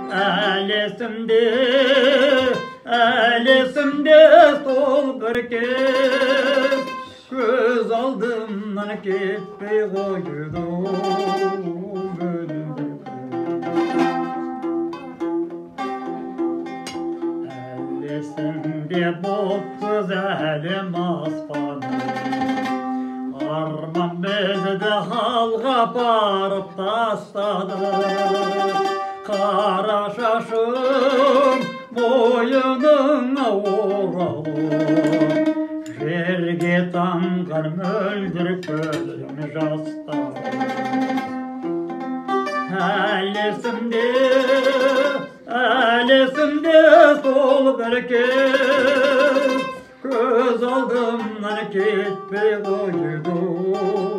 Әлесімде, әлесімде сол бір кез көз алдымнан кетпей қойды әлесімде бұлтсыз әлем аспаны арман бізді алға апарып тастады қара шашым мойыныңа оралып жерге тамған мөлдір көзім жастар әлесімде сол бір кез көз алдымнан кетпей қойды